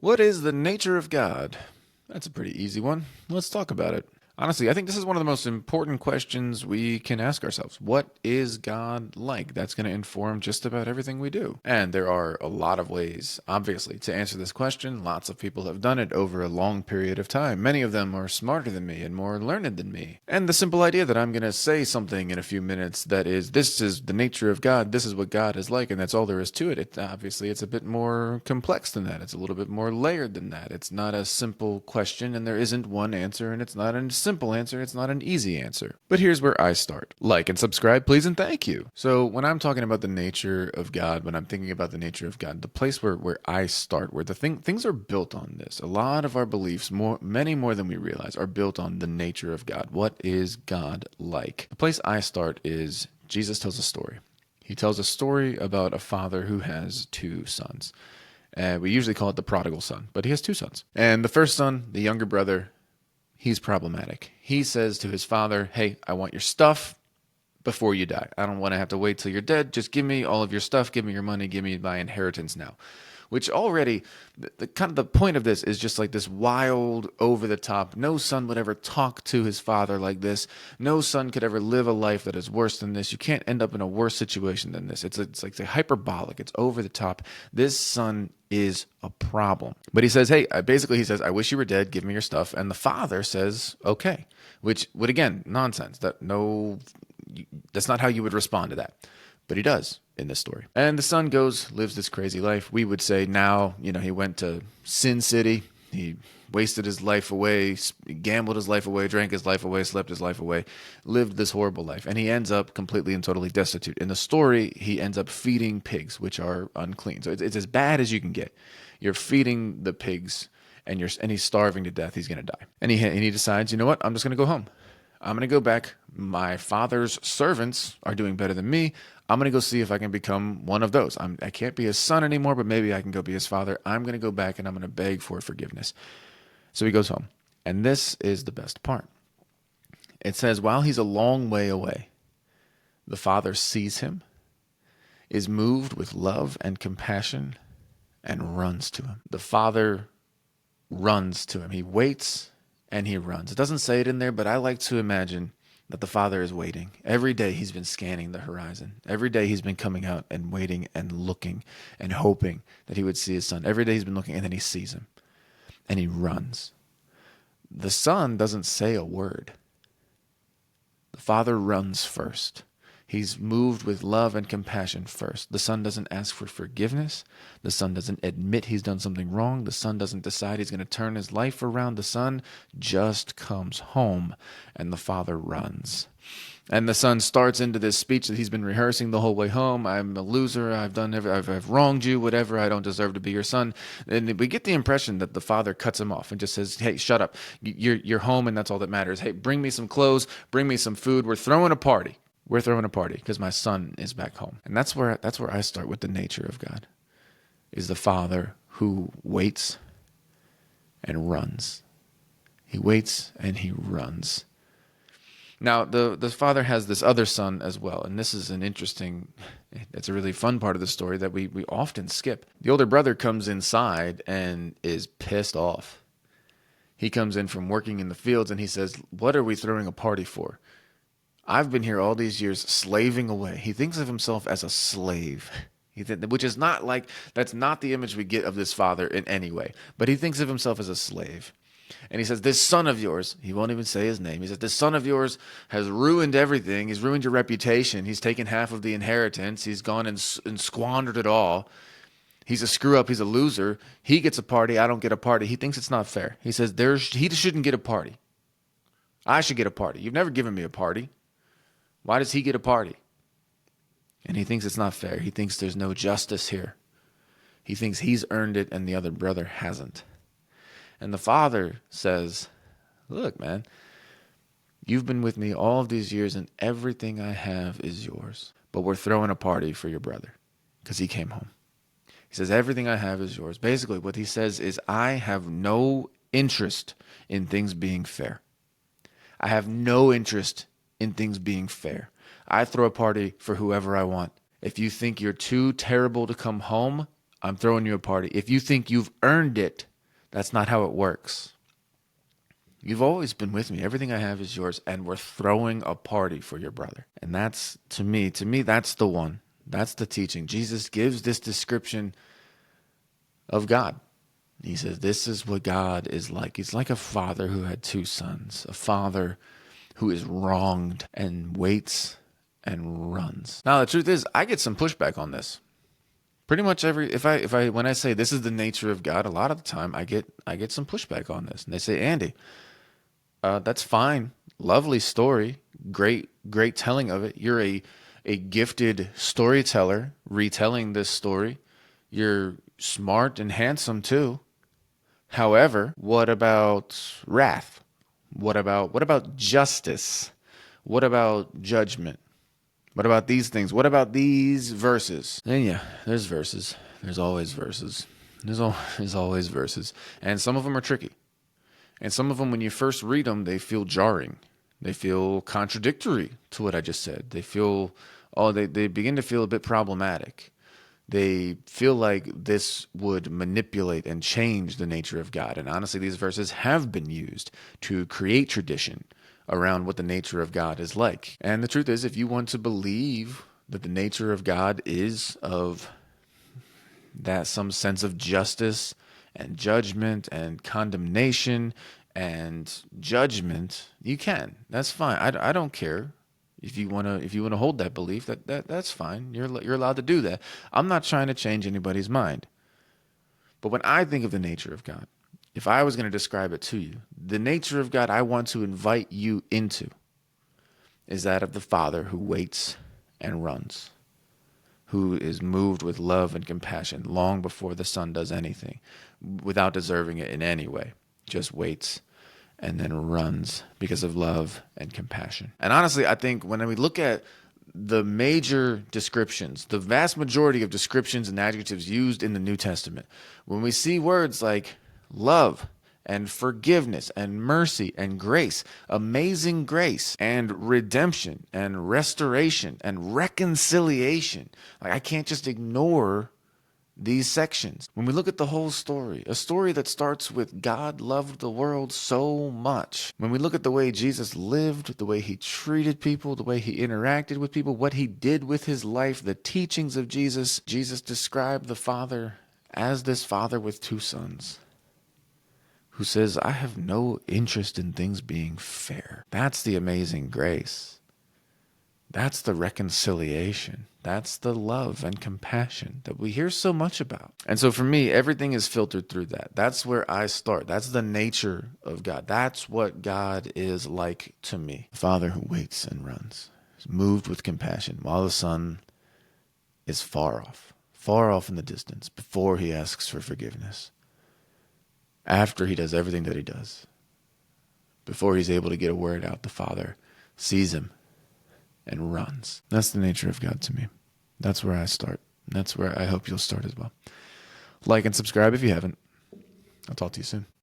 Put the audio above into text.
What is the nature of God? That's a pretty easy one. Let's talk about it. Honestly, I think this is one of the most important questions we can ask ourselves. What is God like? That's going to inform just about everything we do. And there are a lot of ways, obviously, to answer this question. Lots of people have done it over a long period of time. Many of them are smarter than me and more learned than me. And the simple idea that I'm going to say something in a few minutes that is, this is the nature of God, this is what God is like, and that's all there is to it. Obviously, it's a bit more complex than that. It's a little bit more layered than that. It's not a simple question, and there isn't one answer, and it's not a simple answer, it's not an easy answer. But here's where I start. Like and subscribe, please, and thank you. So when I'm talking about the nature of God, when I'm thinking about the nature of God, the place where I start, where things are built on this. A lot of our beliefs, many more than we realize, are built on the nature of God. What is God like? The place I start is Jesus tells a story. He tells a story about a father who has two sons. We usually call it the prodigal son, but he has two sons. And the first son, the younger brother, he's problematic. He says to his father, hey, I want your stuff before you die. I don't want to have to wait till you're dead. Just give me all of your stuff. Give me your money. Give me my inheritance now. Which already, the point of this is just like this wild, over the top. No son would ever talk to his father like this. No son could ever live a life that is worse than this. You can't end up in a worse situation than this. It's like hyperbolic. It's over the top. This son is a problem. But he says, hey, he says, I wish you were dead. Give me your stuff. And the father says, okay, which would, again, nonsense. That's not how you would respond to that. But he does in this story. And the son goes, lives this crazy life. We would say now, he went to Sin City. He wasted his life away, gambled his life away, drank his life away, slept his life away, lived this horrible life. And he ends up completely and totally destitute. In the story, he ends up feeding pigs, which are unclean. So it's as bad as you can get. You're feeding the pigs, and he's starving to death. He's going to die. And he decides, you know what? I'm just going to go home. I'm going to go back. My father's servants are doing better than me. I'm going to go see if I can become one of those. I can't be his son anymore, but maybe I can go be his father. I'm going to go back and I'm going to beg for forgiveness. So he goes home. And this is the best part. It says, while he's a long way away, the father sees him, is moved with love and compassion, and runs to him. The father runs to him. He waits and he runs. It doesn't say it in there, but I like to imagine that the father is waiting. Every day he's been scanning the horizon. Every day he's been coming out and waiting and looking and hoping that he would see his son. Every day he's been looking, and then he sees him. And he runs. The son doesn't say a word. The father runs first. He's moved with love and compassion first. The son doesn't ask for forgiveness. The son doesn't admit he's done something wrong. The son doesn't decide he's going to turn his life around. The son just comes home, and the father runs. And the son starts into this speech that he's been rehearsing the whole way home. I'm a loser. I've wronged you, whatever. I don't deserve to be your son. And we get the impression that the father cuts him off and just says, hey, shut up. You're home, and that's all that matters. Hey, bring me some clothes. Bring me some food. We're throwing a party. We're throwing a party because my son is back home. And that's where I start with the nature of God, is the father who waits and runs. He waits and he runs. Now, the father has this other son as well, and this is it's a really fun part of the story that we often skip. The older brother comes inside and is pissed off. He comes in from working in the fields and he says, what are we throwing a party for? I've been here all these years slaving away. He thinks of himself as a slave, which is that's not the image we get of this father in any way. But he thinks of himself as a slave. And he says, this son of yours, he won't even say his name. He says, this son of yours has ruined everything. He's ruined your reputation. He's taken half of the inheritance. He's gone and squandered it all. He's a screw up. He's a loser. He gets a party. I don't get a party. He thinks it's not fair. He says, he shouldn't get a party. I should get a party. You've never given me a party. Why does he get a party? And he thinks it's not fair. He thinks there's no justice here. He thinks he's earned it and the other brother hasn't. And the father says, look, man, you've been with me all of these years and everything I have is yours. But we're throwing a party for your brother because he came home. He says, everything I have is yours. Basically, what he says is, I have no interest in things being fair. I have no interest in things being fair. I throw a party for whoever I want. If you think you're too terrible to come home, I'm throwing you a party. If you think you've earned it, that's not how it works. You've always been with me. Everything I have is yours, and we're throwing a party for your brother. And that's, to me, that's the one. That's the teaching. Jesus gives this description of God. He says, this is what God is like. He's like a father who had two sons, a father who is wronged and waits and runs. Now, the truth is, I get some pushback on this. Pretty much when I say this is the nature of God, a lot of the time I get some pushback on this. And they say, Andy, that's fine. Lovely story. Great telling of it. You're a gifted storyteller retelling this story. You're smart and handsome too. However, what about wrath? What about justice? What about judgment? What about these things? What about these verses? And yeah, there's verses. There's always verses. There's always verses. And some of them are tricky. And some of them, when you first read them, they feel jarring. They feel contradictory to what I just said. They begin to feel a bit problematic. They feel like this would manipulate and change the nature of God. And honestly, these verses have been used to create tradition around what the nature of God is like. And the truth is, if you want to believe that the nature of God is of that some sense of justice and judgment and condemnation and judgment, you can. That's fine. I don't care. If you wanna hold that belief, that's fine. You're allowed to do that. I'm not trying to change anybody's mind. But when I think of the nature of God, if I was going to describe it to you, the nature of God I want to invite you into is that of the Father who waits and runs, who is moved with love and compassion long before the Son does anything, without deserving it in any way, just waits and then runs because of love and compassion. And honestly, I think when we look at the major descriptions, the vast majority of descriptions and adjectives used in the New Testament, when we see words like love and forgiveness and mercy and grace, amazing grace and redemption and restoration and reconciliation, like I can't just ignore these sections. When we look at the whole story, a story that starts with God loved the world so much. When we look at the way Jesus lived, the way he treated people, the way he interacted with people, what he did with his life, the teachings of Jesus, Jesus described the Father as this father with two sons who says, I have no interest in things being fair. That's the amazing grace. That's the reconciliation. That's the love and compassion that we hear so much about. And so for me, everything is filtered through that. That's where I start. That's the nature of God. That's what God is like to me. A father who waits and runs, is moved with compassion while the Son is far off in the distance before he asks for forgiveness. After he does everything that he does, before he's able to get a word out, the Father sees him and runs. That's the nature of God to me. That's where I start. That's where I hope you'll start as well. Like and subscribe if you haven't. I'll talk to you soon.